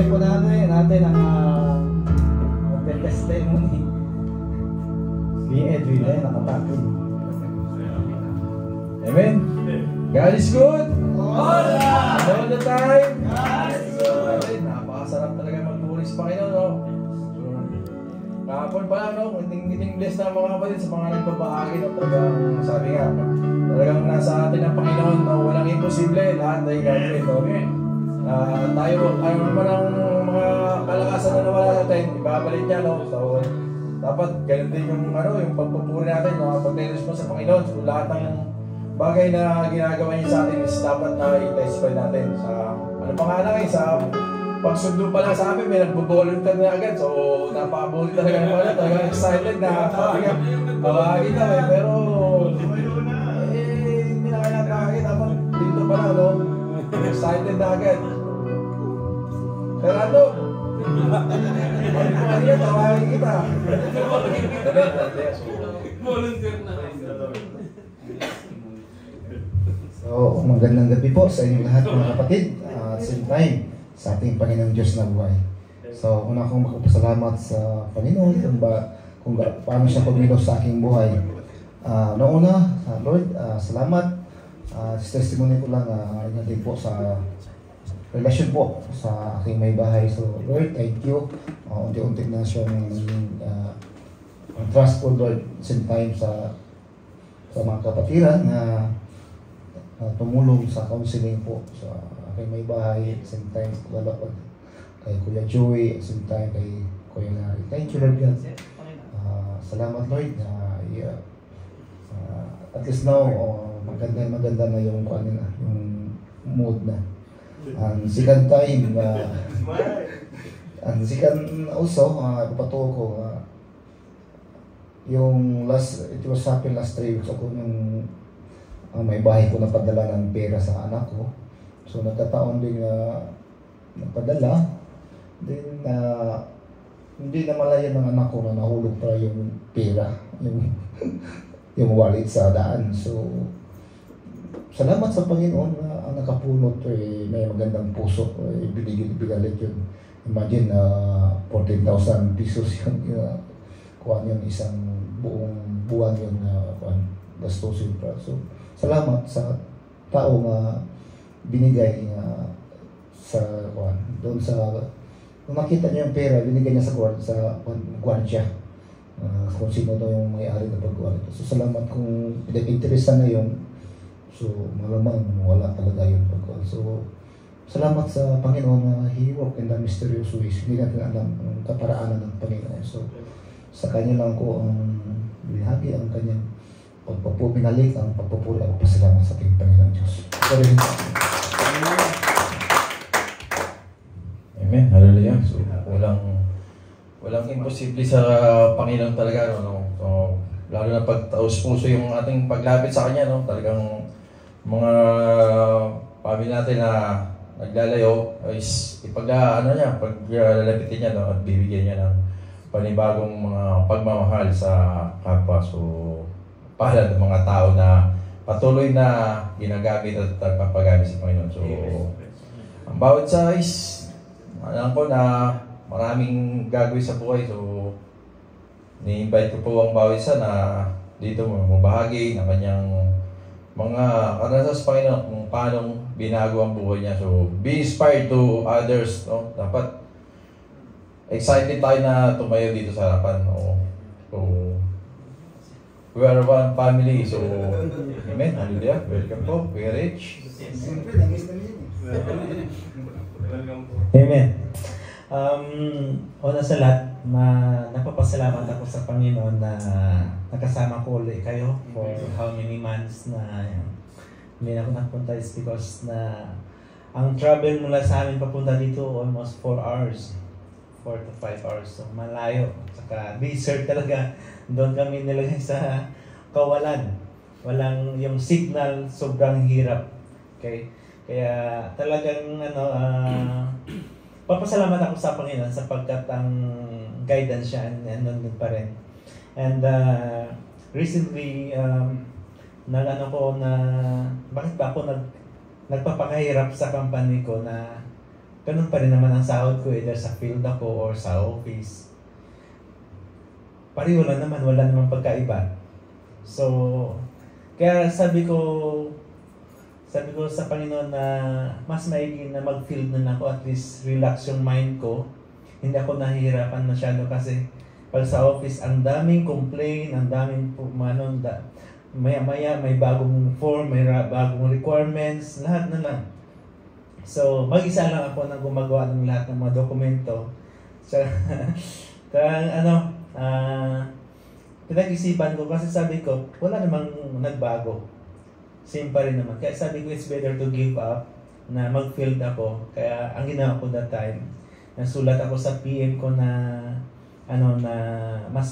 Tuloy po natin ang testimony. Si Edwin ay nakapagod. Amen. God is good. All the time. God is good. Amen. Napakasarap talaga magpuri sa Panginoon, no? Kahapon pa lang, no? Ngiting bless na mga kapatid sa mga nagbabahagi, no? Talagang sabi nga, talagang nasa atin ang Panginoon, no? Walang imposible, lahat ay gagawin, no? Tayo, ano naman ang mga kalakasan na nawala natin, ibabalik niya, no? So, dapat ganun din yung, yung pagpupuri natin, no? Pag-teres mo sa Panginoon, so lahat ng bagay na ginagawa niya sa atin is dapat na i-testify natin sa, ano pa nga lang, sa pagsundo pa lang sa amin, may nagbo-volunteer na agad. So, napaka-volunteer talaga naman. Talagang excited na pakiga. Mawagi na eh. Pero, hindi na kaya nakakit. Dapat dito pa lang, no? Excited na agad. Fernando! Ano po kanina, tawagin kita. Volunteer na. So, magandang gabi po sa inyong lahat mga kapatid. At same time, sa ating Panginoong Diyos na buhay. So, una akong magpapasalamat sa Panginoon kung paano siya pagmilos sa aking buhay. Noong una, Lord, salamat. Sa testimony ko lang, din po sa relasyon po sa aking may bahay. So, Lord, thank you. Unti-unti na siya naging trust po, Lord, same time sa mga kapatiran na tumulong sa counseling po sa aking may bahay, same time kay Kuya Joey, same time kay Kuya Larry. Thank you, Lord God. Salamat, Lord. At least now, maganda na yung mood na. And second time, and second also, ipapatuwa ko, yung it was happened last 3 weeks ako nung may bahay ko napadala ng pera sa anak ko. So nagkataon din nagpadala. Then hindi na malaya ng anak ko na nahulog pa yung pera, yung wallet sa daan. So salamat sa Panginoon na ang nakapulot may magandang puso. Bigalik yun. Imagine 14,000 pesos yun. Kuha yun isang buong buwan yun gastusin pa. So salamat sa tao na binigay sa doon sa kung makita niya yung pera, binigay niya sa gwardiya. Kung sino daw yung may-ari na pag-gwardiya. So salamat kung pinag-interesan na yun. So malamang wala talaga yung pag-gwardiya. So salamat sa Panginoon na He worked in the mysterious ways. Hindi natin alam ang kaparaanan ng Panginoon. So sa Kanya lang ko ang binahagi ang Kanyang pagpapubinalik, ang pagpupuri at pasalamat sa ating Panginoon Diyos. Amen. Hallelujah. So, walang imposible sa Panginoon talaga, no? So, lalo na pag taos-puso yung ating paglapit sa Kanya, no? Talagang mga pamilya natin na naglalayo is paglalapitin niya, no? At bibigyan niya ng panibagong mga pagmamahal sa kapwa. So, palad ng mga tao na patuloy na ginagamit at nagpapagamit sa Panginoon. So, ang bawat isa is alam ko na maraming gagawin sa buhay. So, ni-invite ko po ang bawat isa na dito mabahagi ng kanyang mga karanasan sa Panginoon kung paano binago ang buhay niya. So, be inspired to others. No? Dapat excited tayo na tumayo dito sa harapan. No? So, we are one family. So, amen. Hallelujah. Welcome po. Kuya Rich. Amen. Una sa lahat, napapasalamat ako sa Panginoon na nakasama ko ulit kayo for how many months na hindi na ako napunta is because na ang travel mula sa amin papunta dito almost 4 hours. 4 to 5 hours. So malayo. Saka desert talaga. Doon kami nilagay sa kawalan. Walang yung signal, sobrang hirap. Okay? Kaya talagang papasalamat ako sa Panginoon sapagkat ang guidance siya nandun pa rin. And recently, bakit ba ako nagpapakahirap sa company ko na ganun pa rin naman ang sahod ko, either sa field ako or sa office. Pareho lang naman, wala namang pagkaiba. So, kaya sabi ko sa Panginoon na mas maigi na mag-field na ako, at least relax yung mind ko. Hindi ako nahihirapan masyado kasi pag sa office, ang daming complaint, ang daming maya-maya may bagong form, may bagong requirements, lahat na lang. So, mag-isa lang ako na gumagawa ng lahat ng mga dokumento. So, pinag-isipan ko kasi sabi ko, wala namang nagbago. Same pa rin naman. Kaya sabi ko, it's better to give up na mag-field ako. Kaya ang ginawa ko that time, nasulat ako sa PM ko na na mas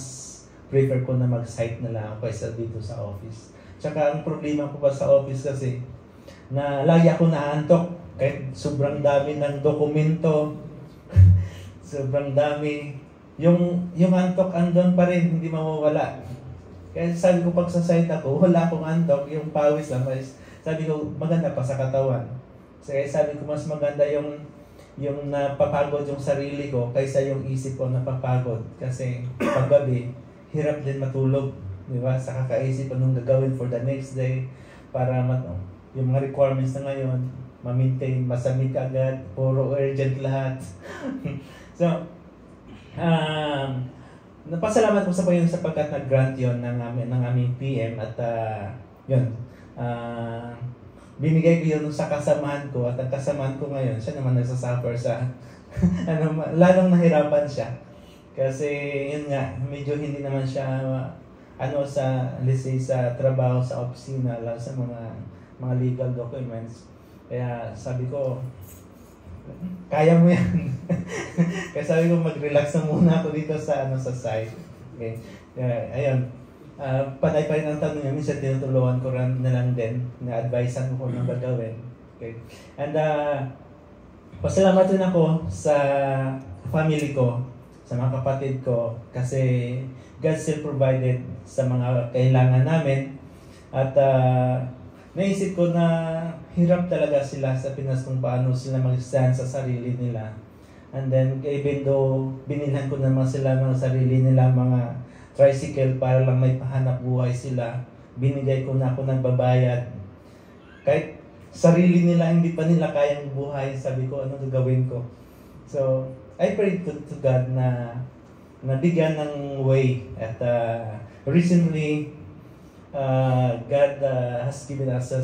prefer ko na mag-site na lang ako kaysa dito sa office. Tsaka ang problema ko pa sa office kasi na lagi ako naantok kahit sobrang dami ng dokumento. Sobrang dami. Yung antok andon pa rin, hindi mawawala. Kaya sabi ko pag sa site ako, wala akong antok, yung pawis lang. Sabi ko, maganda pa sa katawan. Kaya sabi ko, mas maganda yung napapagod yung sarili ko kaysa yung isip ko napapagod. Kasi paggabi, hirap din matulog. Di ba? Sa kakaisip anong gagawin for the next day para yung mga requirements na ngayon, ma-maintain, masamit agad, puro urgent lahat. So, napasalamat ko sa Panginoon sapagkat nag-grant yun ng aming PM at binigay ko yun sa kasamahan ko at ang kasamahan ko ngayon, siya naman nagsasuffer sa lalong nahirapan siya. Kasi yun nga, medyo hindi naman siya let's say sa trabaho, sa opisina, lang sa mga legal documents. Kaya sabi ko, kaya mo yan. Kaya sabi ko, mag-relax na muna ako dito sa site. Okay. Ayun. Panay pa rin ang tanong niya. Minsan tinutulungan ko rin na lang din. Na-advisean ko ng gagawin. Okay. And pasalamat rin ako sa family ko, sa mga kapatid ko. Kasi God still provided sa mga kailangan namin. At naisip ko na hirap talaga sila sa Pinas kung paano sila mag-stand sa sarili nila. And then, even though binilhan ko naman sila ng sarili nila mga tricycle para lang may pahanap buhay sila, binigay ko na ako nagbabayad. Kahit sarili nila, hindi pa nila kayang buhay, sabi ko, ano gagawin ko? So, I prayed to God na nabigyan ng way. At recently, God has given us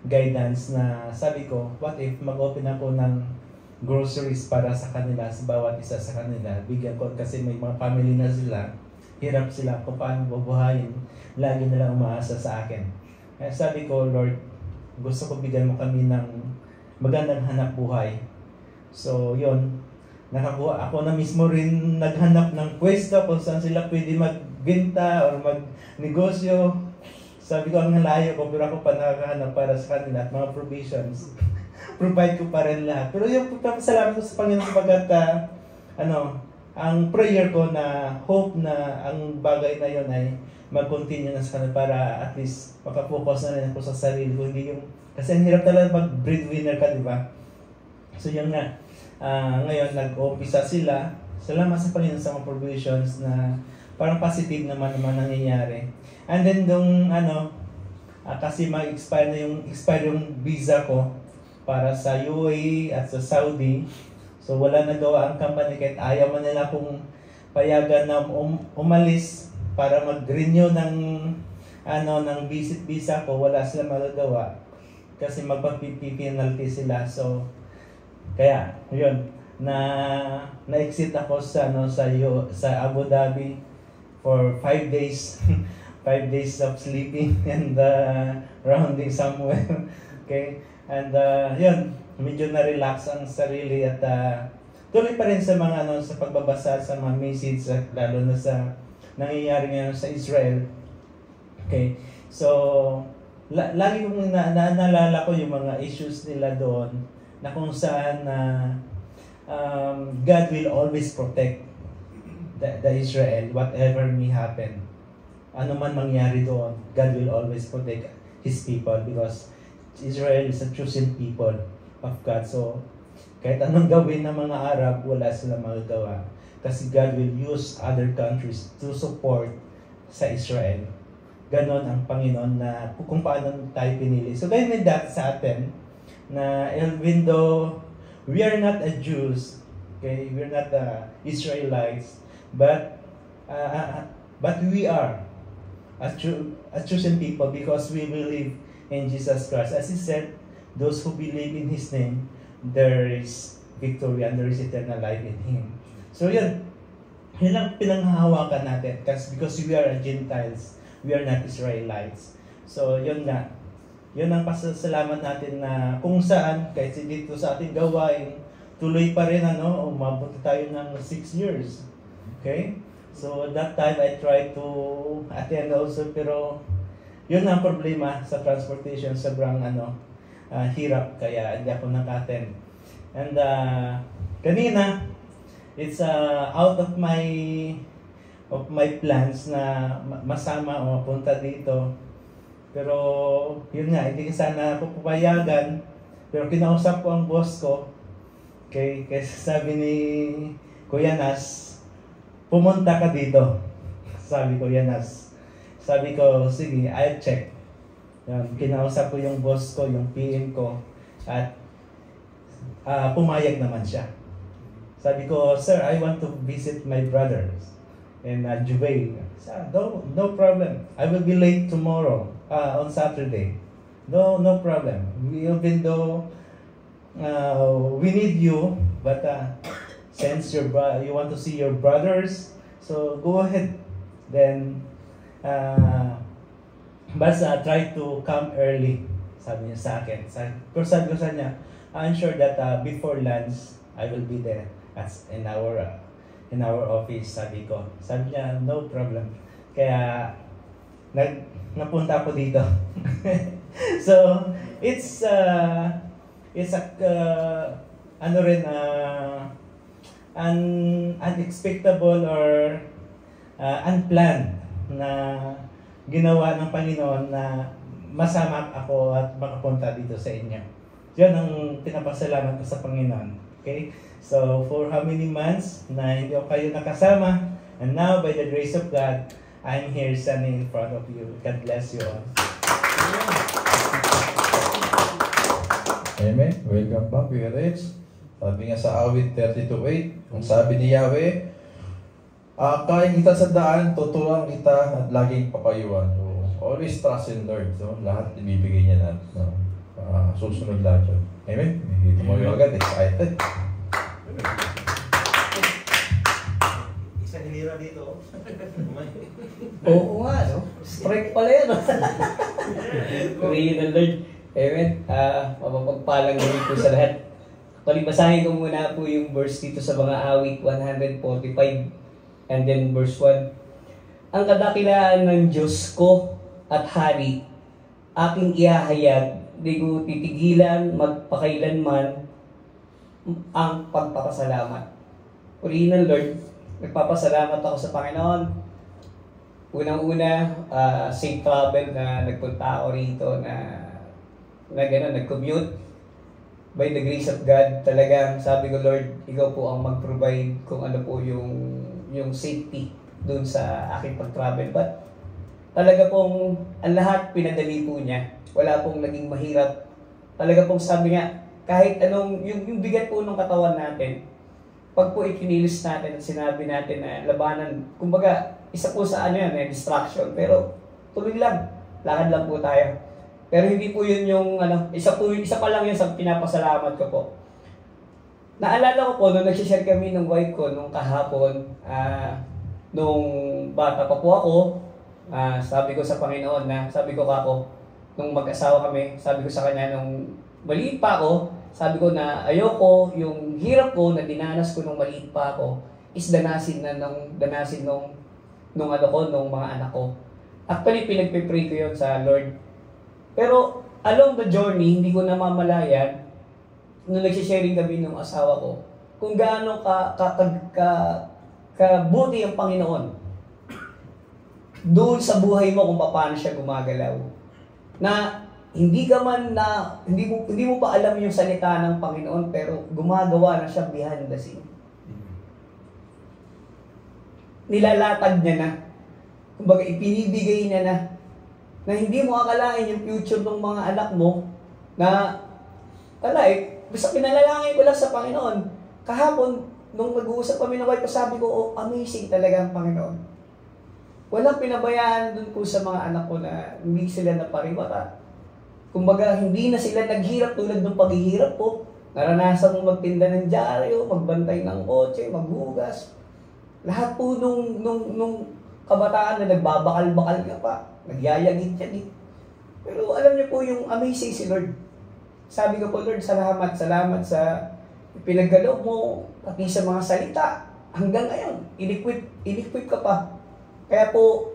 guidance na sabi ko, what if mag-open ako ng groceries para sa kanila, sa bawat isa sa kanila. Bigyan ko kasi may mga family na sila, hirap sila kung paano bubuhayin, lagi nilang umaasa sa akin. Kaya sabi ko, Lord, gusto ko bigyan mo kami ng magandang hanap buhay. So yun, nakakuha ako na mismo rin naghanap ng pwesto kung saan sila pwede magbenta or magnegosyo. Sabi ko, ang layo ko, pero ako pa nakakahanap para sa kanila at mga provisions. Provide ko pa rin lahat. Pero yung pagpapasalamat ko sa Panginoon sapagat ang prayer ko na hope na ang bagay na yun ay mag-continue na sa kanila para at least makapokus na rin ako sa sarili ko. Hindi yung, kasi ang hirap talaga mag-breadwinner ka, di ba? So yun nga, ngayon nag-umpisa sila. Salamat sa Panginoon sa mga provisions na parang positive naman nangyayari. And then kasi mag-expire na yung visa ko para sa UAE at sa Saudi. So wala nagawa ang company kahit ayaw man nila kung payagan na umalis para mag-renew ng visit visa ko, wala sila magagawa kasi magpa-penalty sila. So kaya yun na-exit ako sa Abu Dhabi for 5 days. 5 days of sleeping and rounding somewhere. Okay? And yun, medyo na-relax ang sarili at tuloy pa rin sa mga sa pagbabasa sa mga message at lalo na sa nangyayari ngayon sa Israel. Okay? So, lagi kong naalala ko yung mga issues nila doon na kung saan God will always protect the Israel whatever may happen. Ano man mangyari doon, God will always protect His people because Israel is a chosen people of God. So, Kahit anong gawin ng mga Arab, wala silang magagawa. Kasi God will use other countries to support sa Israel. Ganon ang Panginoon na kung paano tayo pinili. So ganyan din dati sa atin, na even though we are not a Jews, okay, we are not Israelites, but we are a chosen people because we believe in Jesus Christ. As He said, those who believe in His name, there is victory and there is eternal life in Him. So yun ang pinanghahawakan natin because we are Gentiles, we are not Israelites. So yun nga, yun ang pasasalamat natin na kung saan, kahit dito sa ating gawain, tuloy pa rin umabot tayo ng 6 years. Okay? So that time I tried to attend also, pero yun ang problema sa transportation, sobrang hirap, kaya hindi ako naka-attend. And kanina, it's out of my plans na masama o mapunta dito. Pero yun nga, hindi ka sana ako pupayagan. Pero kinausap ko ang boss ko. Okay, kasi sabi ni Kuya Nas, pumunta ka dito. Sabi ko, Yanas. Sabi ko, sige, I'll check. Yan, kinausap ko yung boss ko, yung PM ko, at pumayag naman siya. Sabi ko, sir, I want to visit my brothers in Jubail. No problem. I will be late tomorrow, on Saturday. No problem. Even though we need you, but since you want to see your brothers, so go ahead. Then, but try to come early, sabi niya sa akin. Pero sabi ko sa niya, I'm sure that before lunch, I will be there in our office, sabi ko. Sabi niya, no problem. Kaya, napunta ako dito. So, it's unexpectable or unplanned na ginawa ng Panginoon na masama ako at makapunta dito sa inyo. Yan ang pinapasalamat ko sa Panginoon. Okay? So, for how many months na hindi ko kayo nakasama, and now by the grace of God, I'm here standing in front of you. God bless you all. Amen. Welcome back, Kuya Rex. Sabi nga sa awit 32:8, ang sabi ni Yahweh, kaya kita sa daan, tuturuan kita at laging papayuan. So, always trust in Lord. So, lahat ibibigay niya natin. No? Susunod lahat yun. Amen? Dito mo yung agad, excited. Isang hilira dito. Oo nga, no? Strike pala yan, no? Praise the Lord. Amen. Mapapagpalang gabi po sa lahat. Basahin ko muna po yung verse dito sa mga awit 145 and then verse 1. Ang kadakilaan ng Diyos ko at hari, aking ihahayag, di ko titigilan magpakailanman ang pagpapasalamat. Purihin ng Lord, nagpapasalamat ako sa Panginoon. Unang-una, safe travel na nagpunta ako rito na nag-commute. By the grace of God, talagang sabi ko, Lord, ikaw po ang mag-provide kung ano po yung safety doon sa aking pag-travel. But talaga pong ang lahat pinadali po niya. Wala pong naging mahirap. Talaga pong sabi nga, kahit anong, yung bigat po ng katawan natin, pag po ikinilis natin at sinabi natin na labanan, kumbaga, isa po sa distraction. Pero tuloy lang, lakad lang po tayo. Pero hindi po yun yung, isa pa lang yun sa pinapasalamat ko po. Naalala ko po, nung nagsishare kami ng wife ko, nung kahapon, nung bata pa po ako, sabi ko sa Panginoon sabi ko nung mag-asawa kami, sabi ko sa kanya, nung maliit pa ako, sabi ko na ayoko, yung hirap ko na dinanas ko nung maliit pa ako, is danasin nung mga anak ko. Actually, pinagpipray ko yun sa Lord. Pero along the journey, hindi ko namamalayan, nung nagsisharing kami ng asawa ko, kung gaano kabuti ang Panginoon doon sa buhay mo kung paano siya gumagalaw. Na hindi ka man na, hindi mo pa alam yung salita ng Panginoon, pero gumagawa na siya behind the scene. Nilalatag niya na. Kumbaga, ipinibigay niya na hindi mo akalain yung future ng mga anak mo na, basta pinalalangin ko lang sa Panginoon. Kahapon, nung nag-uusap kami ng wife ko, sabi ko, oh, amazing talaga ang Panginoon. Walang pinabayaan dun po sa mga anak ko na hindi sila napariwata. Kumbaga, hindi na sila naghirap tulad ng paghihirap ko. Naranasan mong magtinda ng dyaryo, magbantay ng kotse, maghugas. Lahat po nung kabataan na nagbabakal-bakal ka pa, nagyayagit-yagit. Pero alam niyo po yung amazing si Lord. Sabi ko po, Lord, salamat sa pinaggaloob mo, pati sa mga salita. Hanggang ngayon, in-equip ka pa. Kaya po,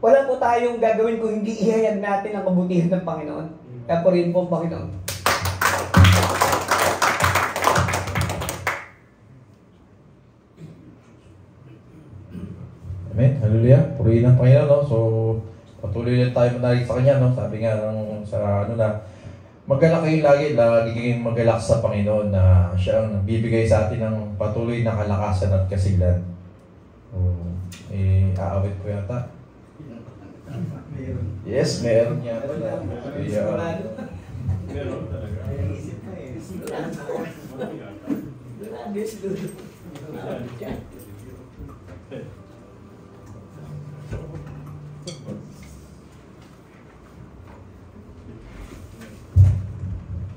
wala po tayong gagawin kung hindi ihayag natin ang kabutihan ng Panginoon. Kaya po rin po, Panginoon. Amen. Hallelujah. Purihin ang Panginoon, no? So, patuloy ulit tayo manalig sa Kanya, no? Sabi nga sa magalak kayo lagi, nagiging magalak sa Panginoon na siya ang bibigay sa atin ng patuloy na kalakasan at kasiglan. So, aawit ko yata. Yes, meron niya. Meron talaga.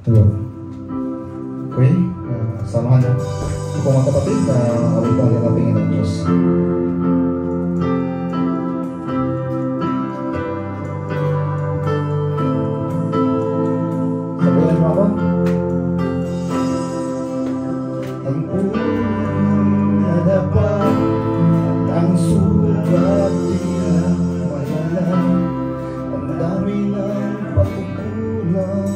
Hello. Okay, samahan niyo. Ako mga kapatid na awitan ng Panginoon Diyos. Sabihan mo ako. Ang una dapat ang sugat tila malala. Ang dami ng pagkukulang.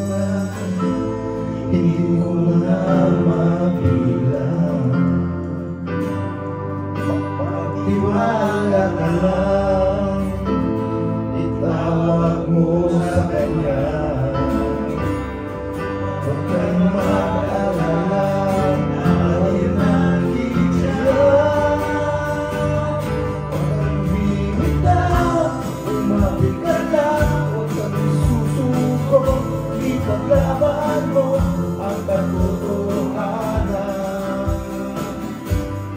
Hindi ko na mabilang. Magpatiwala ka lang, itawag mo sa Kanya. Huwag kang mag-alala, ay nandiyan. Huwag kang bibitaw, umapit ka lang. Huwag kang susuko, ipaglaban mo ang katotohanan.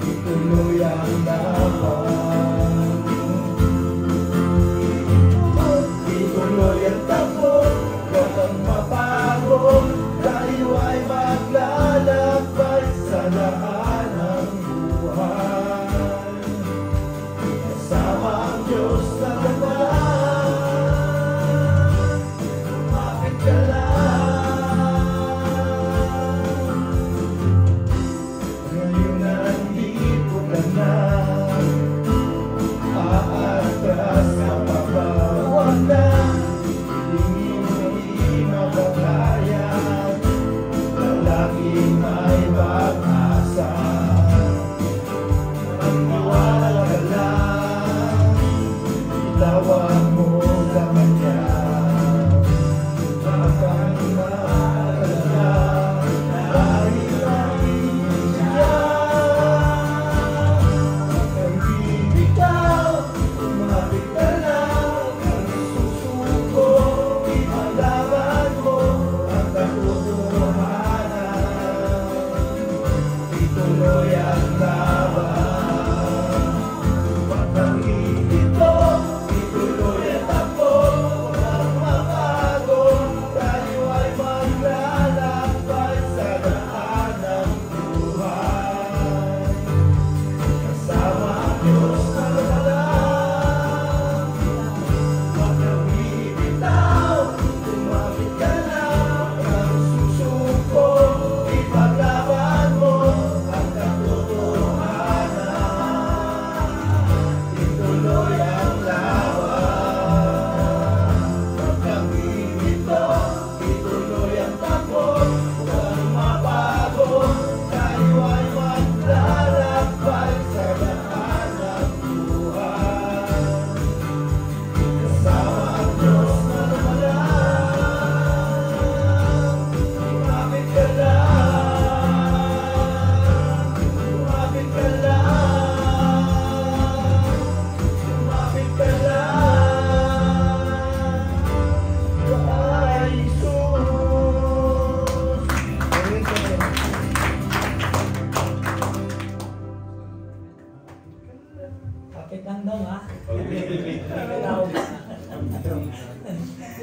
Ituloy ang laban. Ituloy ang takbo, huwag kang mapagod. Tayo ay maglalakbay sa daan ng buhay. Kasama ang Diyos na gabay. Umapit ka lang. Ngayon nandito ka na, aatras ka pa ba? Huwag na, hindi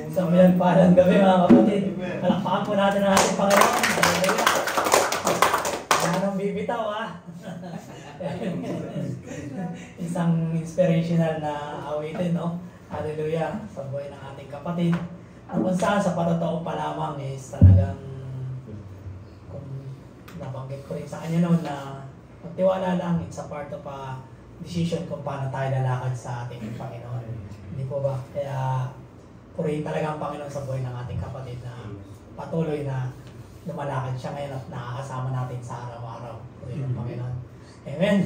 So, pinagpalang gabi mga kapatid. Palakpakan po natin ang ating Panginoon. Hallelujah. Wala nang bibitaw Isang inspirational na awitin, no? Hallelujah. Sa buhay ng ating kapatid. Ang kung saan sa patotoo pa lamang is talagang kung nabanggit ko rin sa kanya noon na magtiwala lang, it's a part of a decision kung paano tayo lalakad sa ating Panginoon. Hindi po ba? Kaya purihin talaga ang Panginoon sa buhay ng ating kapatid na patuloy na lumalakad siya ngayon at nakakasama natin sa araw-araw. Purihin ang Panginoon. Amen.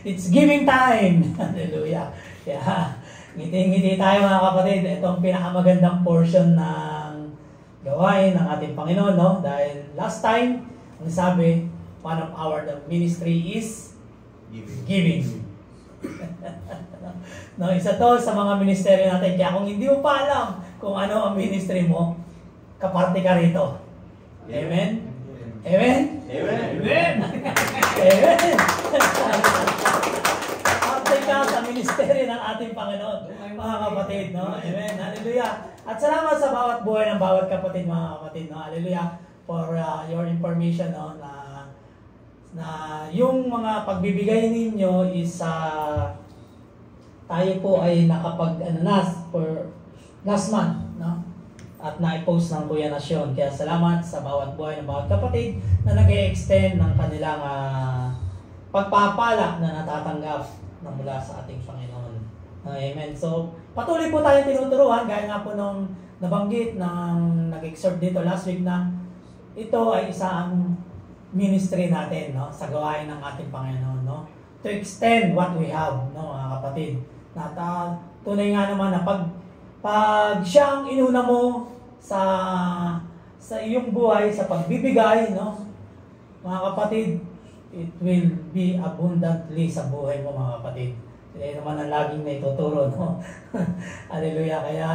It's giving time. Hallelujah. Kaya ngiti-ngiti tayo mga kapatid. Itong pinakamagandang portion ng gawain ng ating Panginoon, no? Dahil last time, ang sabi, one of our ministry is giving. No, isa to sa mga ministeryo natin. Kaya kung hindi mo pa alam kung ano ang ministry mo, kaparte ka rito. Amen? Amen? Amen! Amen! Kaparte ka sa ministeryo ng ating Panginoon, mga kapatid. No? Amen? Hallelujah! At salamat sa bawat buhay ng bawat kapatid, mga kapatid. No? Hallelujah! For your information, no? Na yung mga pagbibigay ninyo is tayo po ay for last month, no? At na-post ng Kuya Nasyon. Kaya salamat sa bawat buhay ng bawat kapatid na nag-e-extend ng kanilang pagpapala na natatanggap na mula sa ating Panginoon. Amen. So, patuloy po tayo tinuturuan, gaya nga po nung nabanggit ng nag-exhort dito last week na ito ay isang ministry natin, no, sa gawain ng ating Panginoon, no, to extend what we have, no, mga kapatid. At tunay nga naman na pag siya ang inuna mo sa iyong buhay, sa pagbibigay, no, mga kapatid, it will be abundantly sa buhay mo, mga kapatid. Kaya naman ang laging na ituturo, no. Hallelujah. Kaya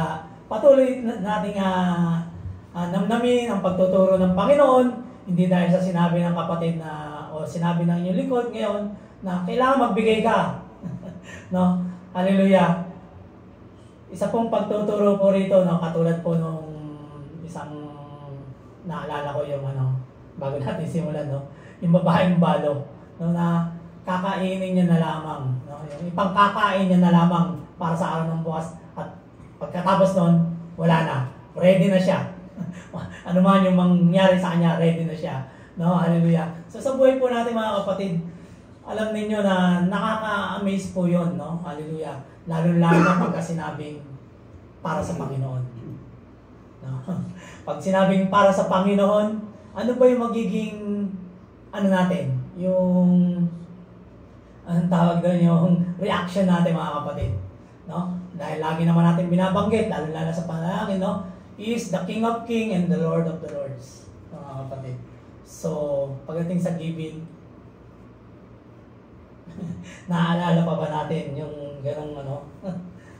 patuloy nating namnamin ang pagtuturo ng Panginoon. Hindi dahil sa sinabi ng kapatid o sinabi ng inyong likod ngayon na kailangan magbigay ka. No? Hallelujah. Isa pong pagtuturo po rito, no, katulad po nung isang naalala ko yung bago natin simulan, no, yung babaeng balo, no, na kakainin niya na lamang, no, yung ipangkakain niya na lamang para sa araw ng bukas at pagkatapos nun, wala na. Ready na siya. Ano man yung mangyari sa kanya, ready na siya. No, hallelujah. So sa buhay po natin, mga kapatid, alam ninyo na nakaka-amaze po yun, no? Hallelujah. Lalo-lalo na pagka sinabing para sa Panginoon. No? Pag sinabing para sa Panginoon, ano ba yung magiging natin? Yung anong tawag doon, yung reaction natin, mga kapatid. No? Dahil lagi naman natin binabanggit, lalo-lalo sa panalangin, no? He is the King of Kings and the Lord of the Lords, mga kapatid. So, pagdating sa giving, naaalala pa ba natin yung ganong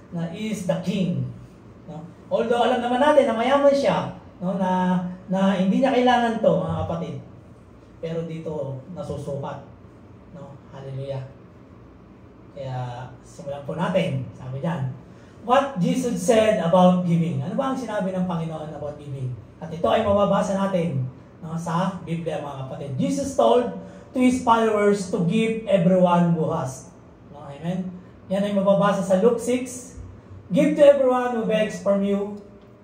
na He is the King, no? Although alam naman natin na mayaman siya, no, na hindi niya kailangan to, mga kapatid. Pero dito nasusukat, no? Hallelujah. Kaya simulan po natin. Sabi diyan, what Jesus said about giving. Ano ba ang sinabi ng Panginoon about giving? At ito ay mababasa natin, no, sa Biblia, mga kapatid. Jesus told to His followers to give everyone who has. No, amen? Yan ay mababasa sa Luke 6. Give to everyone who begs from you,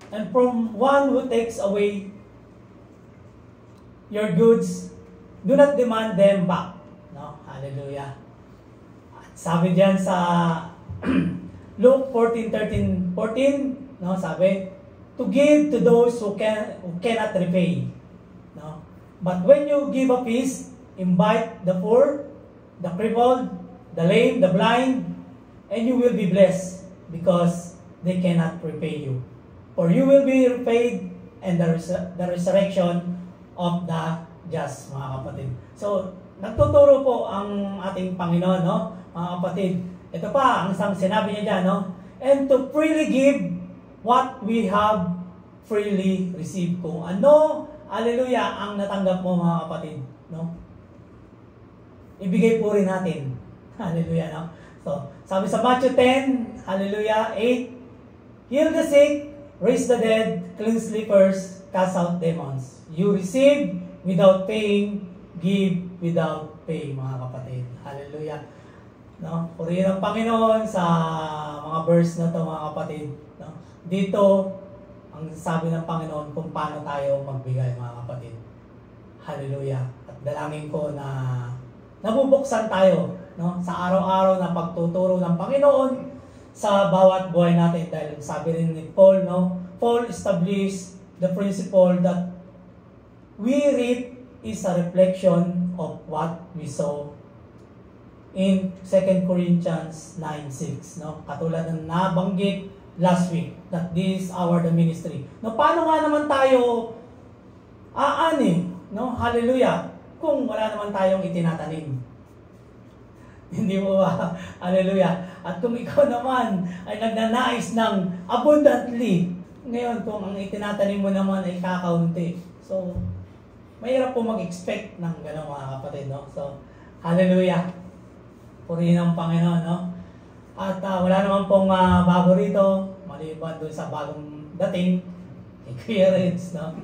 and from one who takes away your goods, do not demand them back. No? Hallelujah. At sabi diyan sa Luke 14:13, no, sabi, to give to those who cannot repay. No? But when you give a feast, invite the poor, the crippled, the lame, the blind, and you will be blessed because they cannot repay you. For you will be repaid and the resurrection of the just, mga kapatid. So, nagtuturo po ang ating Panginoon, no, mga kapatid. Ito pa, ang isang sinabi niya dyan, no? And to freely give what we have freely received. Kung ano, hallelujah, ang natanggap mo, mga kapatid, no? Ibigay po rin natin. Hallelujah, no? So, sabi sa Matthew 10, hallelujah, 8, heal the sick, raise the dead, cleanse lepers, cast out demons. You receive without paying, give without paying, mga kapatid. Hallelujah. No? Purihin ang Panginoon sa mga verse na to, mga kapatid. No? Dito, ang sabi ng Panginoon kung paano tayo magbigay, mga kapatid. Hallelujah. At dalangin ko na nabubuksan tayo, no, sa araw-araw na pagtuturo ng Panginoon sa bawat buhay natin. Dahil sabi rin ni Paul, no, Paul established the principle that we reap is a reflection of what we saw in 2 Corinthians 9:6, no? Katulad ng nabanggit last week that this is our the ministry. No, paano nga naman tayo aani, no? Hallelujah. Kung wala naman tayong itinatanim. Hindi mo ba? Hallelujah. At kung ikaw naman ay nagnanais ng abundantly, ngayon kung ang itinatanim mo naman ay kakaunti. So, mahirap po mag-expect ng gano'n, mga kapatid, no? So, hallelujah. Purihin ang Panginoon, no? At wala naman pong bago rito, maliban doon sa bagong dating, kay Kuya Reds, no?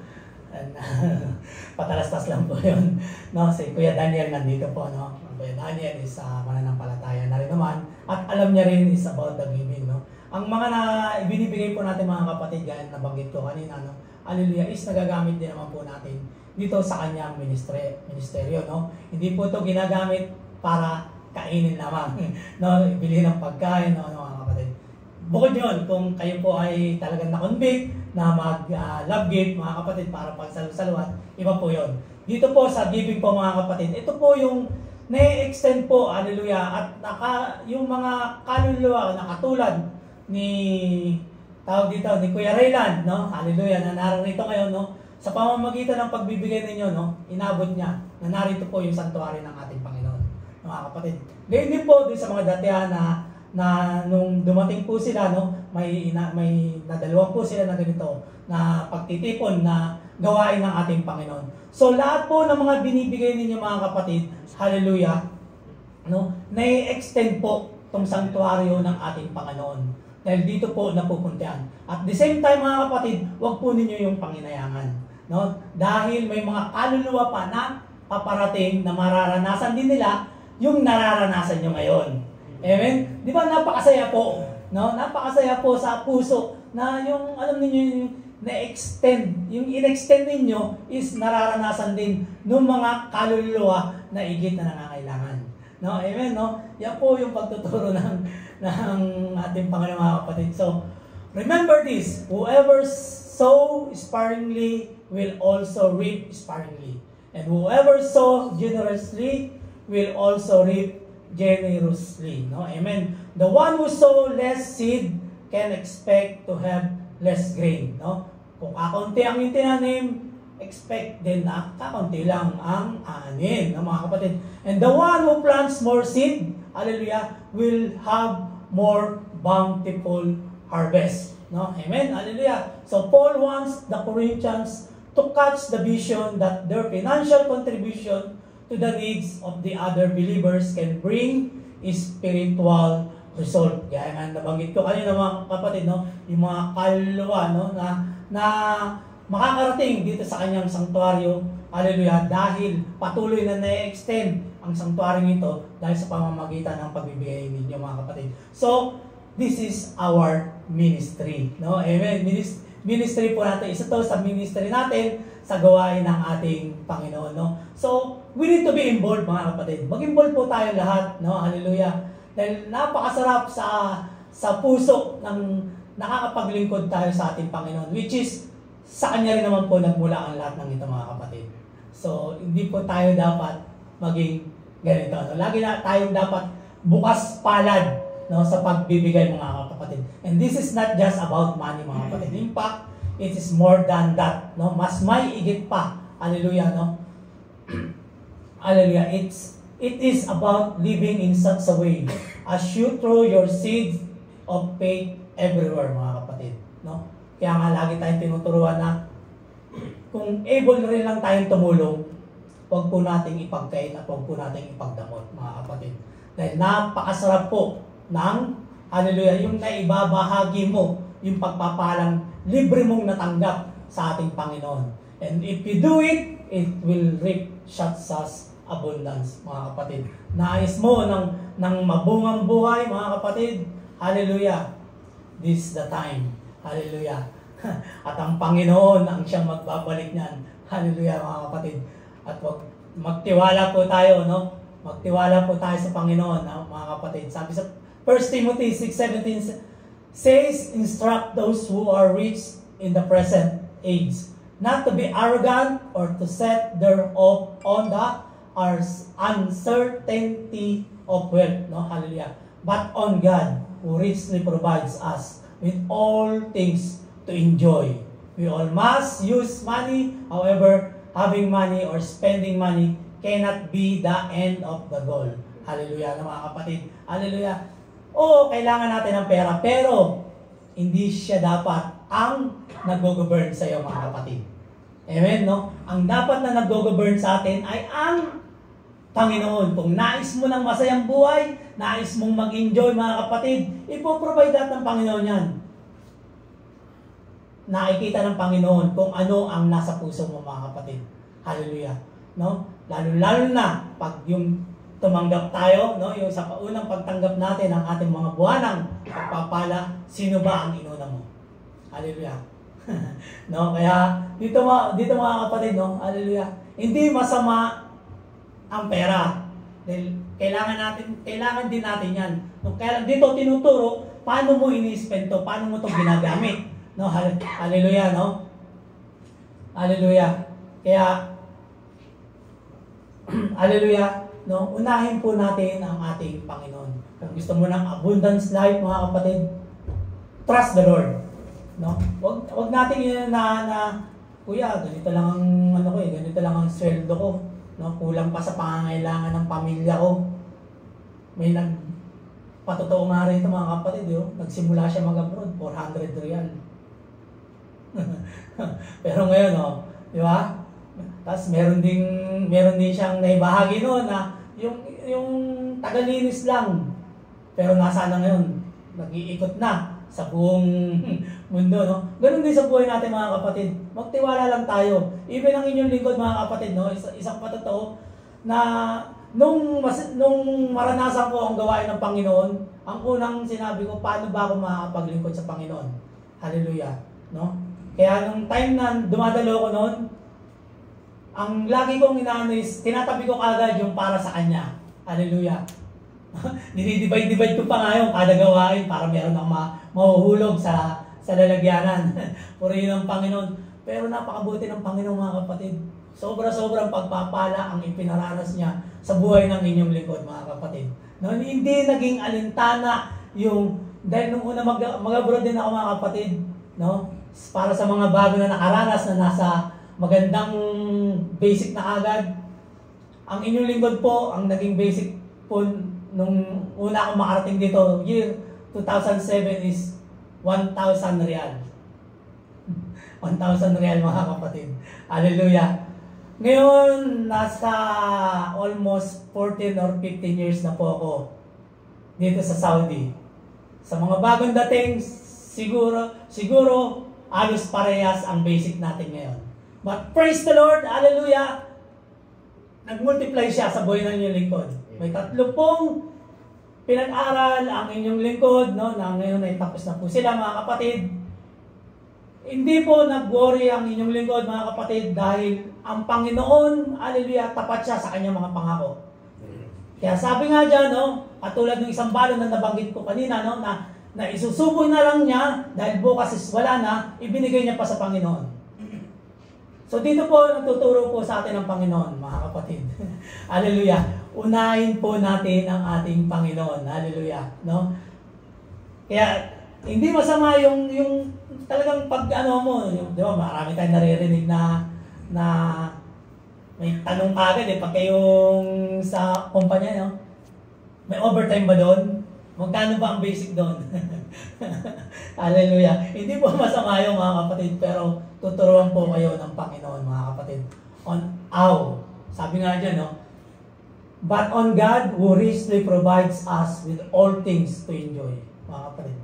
And, patalastas lang po yun, no? Si Kuya Daniel nandito po, no? Kuya Daniel is mananampalataya na rin naman, at alam niya rin is about the giving, no? Ang mga na ibinibigay po natin, mga kapatid, gaya na nabanggit ko kanina, no? Hallelujah, is nagagamit din naman po natin dito sa kanyang ministeryo, no? Hindi po ito ginagamit para kainin lamang, no? Bilhin ng pagkain, no, mga kapatid. Bukod yun, kung kayo po ay talagang na-convict na mag-love gift, mga kapatid, para pagsalusaluhan, iba po yun. Dito po sa giving po, mga kapatid, ito po yung na-extend po, hallelujah, at yung mga kaluluwa na katulad ni tawag dito, ni Kuya Rayland, no? Hallelujah, na narito ngayon, no? Sa pamamagitan ng pagbibigay ninyo, no? Inabot niya na narito po yung santuario ng ating Panginoon, mga kapatid. Gayun din po din sa mga datihan na nung dumating po sila, no? May nadalawang po sila na ganito na pagtitipon na gawain ng ating Panginoon. So lahat po ng mga binibigay ninyo, mga kapatid, hallelujah, no? Na-extend po tong santuario ng ating Panginoon. Dahil dito po napupuntahan. At the same time, mga kapatid, huwag po ninyo yung panginayangan, no? Dahil may mga kaluluwa pa na paparating na mararanasan din nila yung nararanasan nyo ngayon. Amen? Di ba napakasaya po, no? Napakasaya po sa puso na yung, alam niyo yung na-extend, yung in-extend ninyo is nararanasan din ng mga kaluluwa na igit na nangangailangan. No? Amen, no? Yan po yung pagtuturo ng ating Panginoon, mga kapatid. So, remember this, whoever sow sparingly will also reap sparingly. And whoever sow generously will also reap generously. No? Amen. The one who sow less seed can expect to have less grain. No? Kung kakunti ang itinanim, expect din na kakunti lang ang anin, no, mga kapatid. And the one who plants more seed, hallelujah, will have more bountiful harvest. No? Amen. Hallelujah. So Paul wants the Corinthians to catch the vision that their financial contribution to the needs of the other believers can bring a spiritual result. Kaya nga nabanggit ko kanina, mga kapatid, no, yung mga kaluluwa, no, na makakarating dito sa kanyang sanctuaryo, hallelujah, dahil patuloy na na-extend ang sanctuaryo nito dahil sa pamamagitan ng pagbibigay ninyo, mga kapatid. So, this is our ministry, no? Amen. Ministry po natin. Isa to sa ministry natin sa gawain ng ating Panginoon, no? So, we need to be involved, mga kapatid. Mag-involve po tayo lahat, no? Hallelujah. Dahil napakasarap sa puso ng nakakapaglingkod tayo sa ating Panginoon, which is sa Kanya rin naman po nagmula ang lahat ng ito, mga kapatid. So, hindi po tayo dapat maging ganito. No? Lagi na tayong dapat bukas palad, no, sa pagbibigay, mga kapatid. And this is not just about money, mga kapatid. In fact, it is more than that. No? Mas may igit pa. Hallelujah. No? Hallelujah. It is about living in such a way as you throw your seeds of faith everywhere, mga kapatid. No? Kaya nga lagi tayong tinuturuan na kung able rin lang tayong tumulong, huwag po nating ipagkait at huwag po nating ipagdamot, mga kapatid. Dahil napakasarap po ng, hallelujah, yung naibabahagi mo yung pagpapalang libre mong natanggap sa ating Panginoon. And if you do it, it will reap such as abundance, mga kapatid. Nais mo ng mabungang buhay, mga kapatid. Hallelujah. This is the time. Hallelujah. At ang Panginoon ang siyang magbabalik niyan. Hallelujah, mga kapatid. At magtiwala po tayo, no? Magtiwala po tayo sa Panginoon, no? Mga kapatid. Sabi sa 1 Timothy 6:17 says, instruct those who are rich in the present age, not to be arrogant or to set their hope on the uncertainty of wealth, no? Hallelujah. But on God, who richly provides us with all things to enjoy. We all must use money. However, having money or spending money cannot be the end of the goal. Hallelujah, mga kapatid. Hallelujah. Oo, kailangan natin ng pera, pero hindi siya dapat ang nag-govern sa iyo, mga kapatid. Amen, no? Ang dapat na nag-govern sa atin ay ang Panginoon. Kung nais mo ng masayang buhay, nais mong mag-enjoy, mga kapatid, ipoprovide ng Panginoon yan. Nakikita ng Panginoon kung ano ang nasa puso mo, mga kapatid. Hallelujah. No? Lalo na pag yung tumanggap tayo, no, yung sa unang pagtanggap natin ng ating mga buwanang pagpapala, sino ba ang inuna mo? Hallelujah. No, kaya dito mga kapatid, no, hallelujah. Hindi masama ang pera. Dahil kailangan din natin 'yan. No, kaya dito tinuturo paano mo ini-spend to, paano mo to ginagamit. No, hallelujah, no? Hallelujah. Kaya hallelujah, no? Unahin po natin ang ating Panginoon. Kung gusto mo ng abundance life, mga kapatid, trust the Lord. No? Wag natin yun na kuya, ganito lang ang ganito lang ang sweldo ko, no? Kulang pa sa pangangailangan ng pamilya ko. May patotoo nga rin ito, mga kapatid, nagsimula siya mag-abroad, 400 real. Pero ngayon, di ba? Tapos meron din siyang naibahagi noon na yung tagalinis lang. Pero nasa na ngayon, nag-iikot na sa buong mundo, no? Ganun din sa buhay natin, mga kapatid. Magtiwala lang tayo. Even ang inyong lingkod, mga kapatid, no? Isang patotoo na nung maranasan ko ang gawain ng Panginoon, ang unang sinabi ko, paano ba ako makakapaglingkod sa Panginoon? Hallelujah, no? Kaya nung time na dumadalo ko noon, ang lagi kong inaano is, tinatabi ko kagad yung para sa Kanya. Hallelujah. Dinidivide ko pa nga yung kada gawain para meron akong mahuhulog sa lalagyanan. Purihin ang Panginoon. Pero napakabuti ng Panginoon, mga kapatid. Sobra-sobrang pagpapala ang ipinaranas niya sa buhay ng inyong lingkod, mga kapatid. No, hindi naging alintana yung, dahil nung una mag-abroad din ako, mga kapatid, no? Para sa mga bago na nakaranas na nasa magandang basic na agad. Ang inyong lingkod po, ang naging basic po nung una akong makarating dito, year 2007 is 1,000 real. 1,000 real, mga kapatid. Hallelujah. Ngayon, nasa almost 14 or 15 years na po ako dito sa Saudi. Sa mga bagong dating, siguro halos parehas ang basic natin ngayon. But praise the Lord, hallelujah, nag-multiply siya sa buhay ng inyong lingkod. May 30 pinag-aral ang inyong lingkod, no, na ngayon ay tapos na po sila, mga kapatid. Hindi po nag-worry ang inyong lingkod, mga kapatid, dahil ang Panginoon, hallelujah, tapat siya sa kanyang mga pangako. Kaya sabi nga dyan, no, katulad ng isang balon na nabanggit ko kanina, no, na isusubo na lang niya dahil bukas is wala na, ibinigay niya pa sa Panginoon. So dito po, nagtuturo po sa atin ang Panginoon, mga kapatid. Hallelujah. Unahin po natin ang ating Panginoon. Hallelujah. No? Kaya, hindi masama yung talagang di ba, marami tayong naririnig na may tanong agad pag kayong sa kumpanya, no? May overtime ba doon? Magkano ba ang basic doon? Hallelujah. Hindi po masama yung, mga kapatid, pero tuturuan po kayo ng Panginoon, mga kapatid. Sabi nga dyan, no? But on God who richly provides us with all things to enjoy, mga kapatid.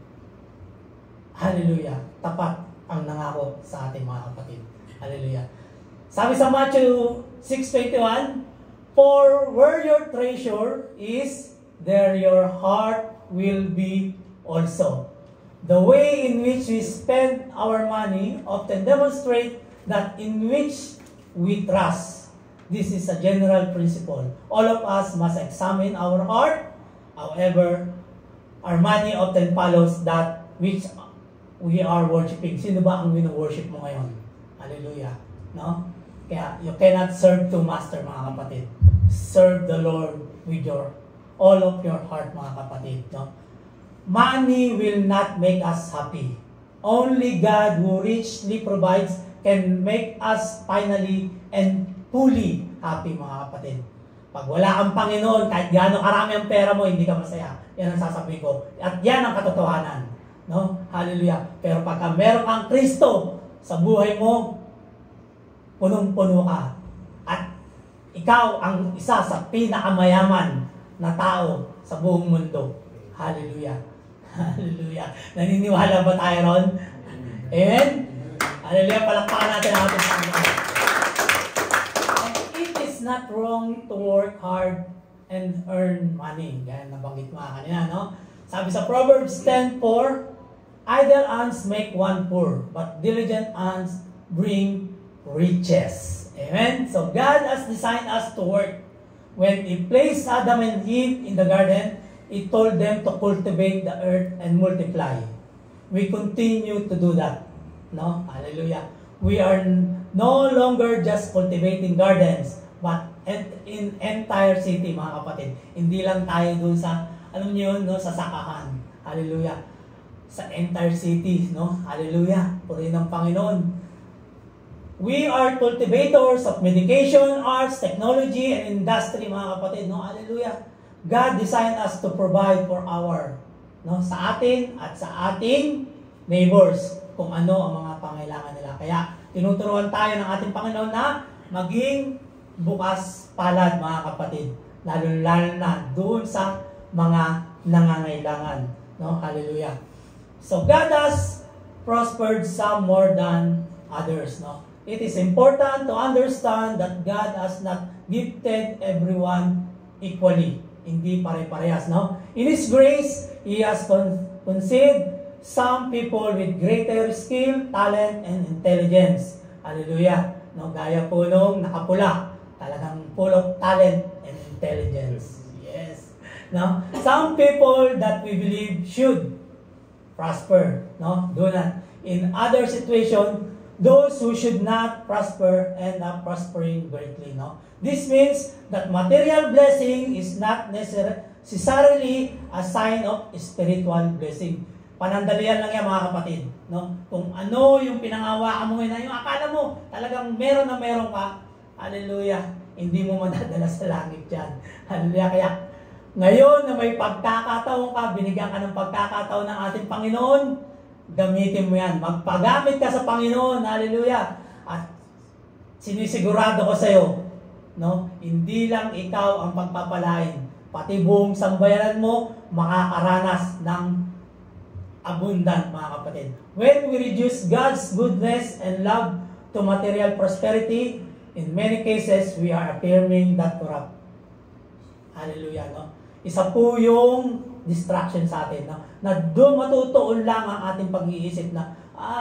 Hallelujah. Tapat ang nangako sa ating mga kapatid. Hallelujah. Sabi sa Matthew 6:21, "For where your treasure is, there your heart will be also." The way in which we spend our money often demonstrate that in which we trust. This is a general principle. All of us must examine our heart. However, our money often follows that which we are worshiping. Sino ba ang wino-worship mo ngayon? Hallelujah. No? Kaya you cannot serve two master, mga kapatid. Serve the Lord with all of your heart, mga kapatid. No? Money will not make us happy. Only God who richly provides can make us finally and fully happy, mga kapatid. Pag wala kang Panginoon, kahit gaano karami ang pera mo, hindi ka masaya. Yan ang sasabihin ko. At yan ang katotohanan. No? Hallelujah. Pero pagka meron kang Kristo sa buhay mo, punong-puno ka. At ikaw ang isa sa pinakamayaman na tao sa buong mundo. Hallelujah. Hallelujah. Naniniwala ba tayo ron? Amen? Hallelujah. Palakpakan natin ang ating Panginoon. And it is not wrong to work hard and earn money. Ganyan nabanggit mga kanina, no? Sabi sa Proverbs 10:4, idle hands make one poor, but diligent hands bring riches. Amen? So God has designed us to work. When He placed Adam and Eve in the garden, He told them to cultivate the earth and multiply. We continue to do that. No? Hallelujah. We are no longer just cultivating gardens, but in entire city, mga kapatid. Hindi lang tayo dun sa, alam niyo yun, no? Sa sakahan. Hallelujah. Sa entire city, no? Hallelujah. Purihin ng Panginoon. We are cultivators of medication, arts, technology, and industry, mga kapatid, no? Hallelujah. God designed us to provide for sa atin at sa ating neighbors kung ano ang mga pangailangan nila. Kaya tinuturuan tayo ng ating Panginoon na maging bukas palad, mga kapatid. Lalo na doon sa mga nangangailangan. No? Hallelujah. So God has prospered some more than others. No? It is important to understand that God has not gifted everyone equally. Hindi pare-parehas, no? In His grace, He has conceived some people with greater skill, talent, and intelligence. Hallelujah. No, gaya po nung nakapula. Talagang full of talent and intelligence. Yes. No? Some people that we believe should prosper. No? Do not. In other situation, those who should not prosper end up prospering greatly. No? This means that material blessing is not necessarily a sign of spiritual blessing. Panandalian lang yan, mga kapatid. No? Kung ano yung pinangawakan mo ngayon, yung akala mo talagang meron na meron ka, hallelujah, hindi mo madadala sa langit yan. Hallelujah. Kaya ngayon na may pagkakataon ka, binigyan ka ng pagkakataon ng ating Panginoon, gamitin mo yan. Magpagamit ka sa Panginoon. Hallelujah. At sinisigurado ko sa iyo, no? Hindi lang ikaw ang pagpapalain. Pati buong sambayanan mo makakaranas ng abundant, mga kapatid. When we reduce God's goodness and love to material prosperity, in many cases, we are affirming that corrupt. Hallelujah, no? Isa po yung distraction sa atin, no? Na doon matutuon lang ang ating pag-iisip na,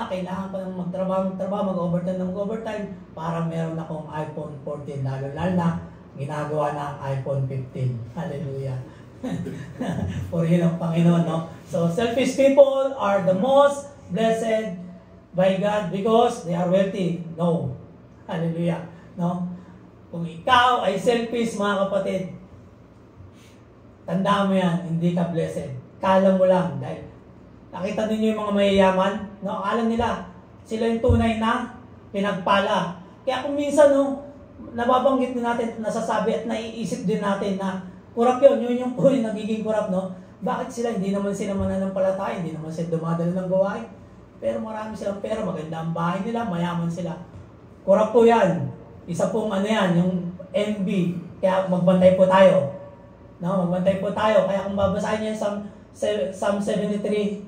kailangan ko ng magtrabaho, mag-overtime para meron akong iPhone 14, lalo na ginagawa na iPhone 15. Hallelujah. Purihin ang Panginoon, no? So, selfish people are the most blessed by God because they are wealthy. No. Hallelujah. No? Kung ikaw ay selfish, mga kapatid, tandaan mo yan, hindi ka blessed. Kala mo lang, dahil nakita ninyo yung mga mayayaman, no? Alam nila, sila yung tunay na pinagpala. Kaya kung minsan, no, nababanggit din natin, nasasabi at naiisip din natin na kurap yun yung po yung nagiging kurap, no? Bakit sila? Hindi naman sila mananampalataya, hindi naman sila dumadala ng gawain. Pero marami silang pera, maganda ang bahay nila, mayaman sila. Kurap po yan. Isa pong yung MB. Kaya magbantay po tayo. No, magbantay po tayo. Kaya kung babasahin niyo Psalm 73,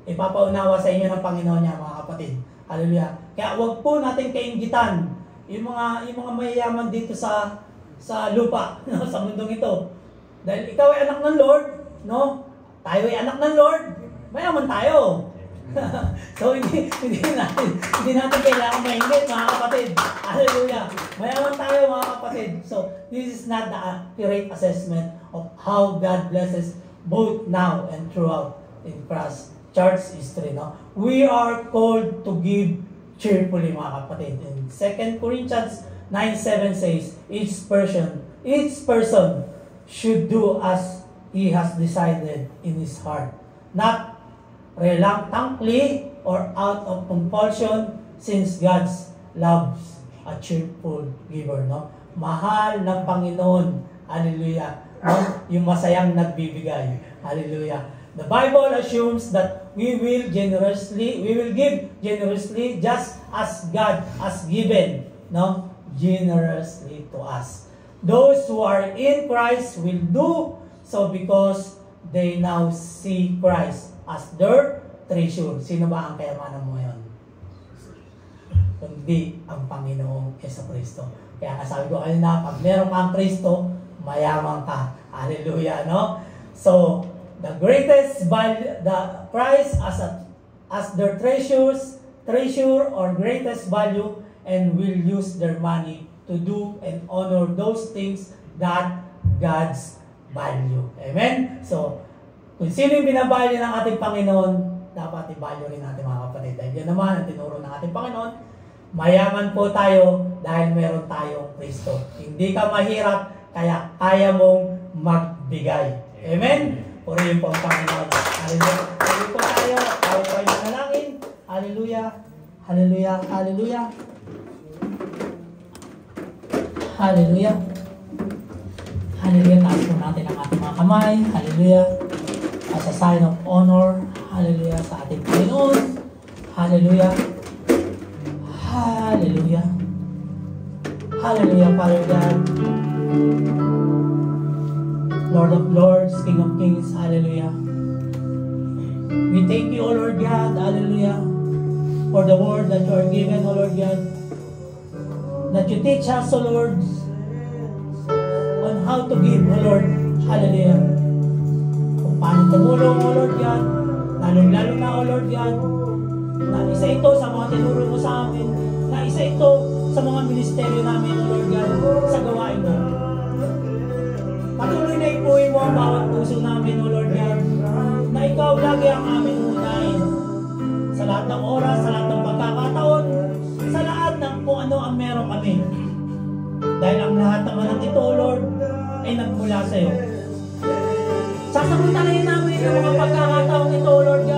ipapaunawa sa inyo ng Panginoon niya, mga kapatid. Hallelujah. Kaya wag po natin kainggitan yung mga mayayaman dito sa lupa, no, sa mundong ito. Dahil ikaw ay anak ng Lord, no? Tayo ay anak ng Lord, mayaman tayo. So hindi natin kailangan mainggit, mga kapatid. Hallelujah. Mayaman tayo, mga kapatid. So this is not the accurate assessment of how God blesses both now and throughout in Christ church history, no? We are called to give cheerfully, mga kapatid. In 2 Corinthians 9:7 says, each person should do as he has decided in his heart, not reluctantly or out of compulsion, since God loves a cheerful giver, no? Mahal ng Panginoon, hallelujah, no? Yung masayang nagbibigay, hallelujah. The Bible assumes that we will give generously just as God has given, no, generously to us. Those who are in Christ will do so because they now see Christ as their treasure. Sino ba ang kayamanan mo ngayon? Kundi ang Panginoong Jesucristo. Kaya nasabi ko kanina, pag meron kang Kristo, mayaman ka. Hallelujah, no? So, the greatest value, the Christ as their treasure or greatest value, and will use their money to do and honor those things that God's value. Amen? So, kung sino yung binavalue ng ating Panginoon, dapat i-value rin natin, mga kapatid. Dahil yan naman ang tinuro ng ating Panginoon. Mayaman po tayo dahil meron tayong Kristo. Hindi ka mahirap, kaya kaya mong magbigay. Amen? Purihin po ang Panginoon. Hallelujah. Purihin po tayo. Tayo po ay manalangin. Hallelujah. Hallelujah. Hallelujah. Hallelujah. Hallelujah. Taas po natin ang ating mga kamay. Hallelujah. As a sign of honor. Hallelujah sa ating Panginoon. Hallelujah. Hallelujah. Hallelujah, Father God. Lord of Lords, King of Kings, hallelujah. We thank you, O Lord God, hallelujah, for the word that you are given, O Lord God, that you teach us, O Lord, on how to give, O Lord, hallelujah. Kung paano tumulong, O Lord God, lalong-lalo na, O Lord God, na isa ito sa mga tinuro mo sa amin, na isa ito sa mga ministeryo namin, O Lord God, sa gawain mo. Patuloy na ipuhin mo ang bawat puso namin, O Lord God, na ikaw lagi ang aming unahin. Sa lahat ng oras, sa lahat ng pagkakataon, sa lahat ng kung ano ang meron kami. Dahil ang lahat naman ng ito, O Lord, ay nagmula sa iyo. Sasagutan namin ang mga pagkakataon ito, O Lord God,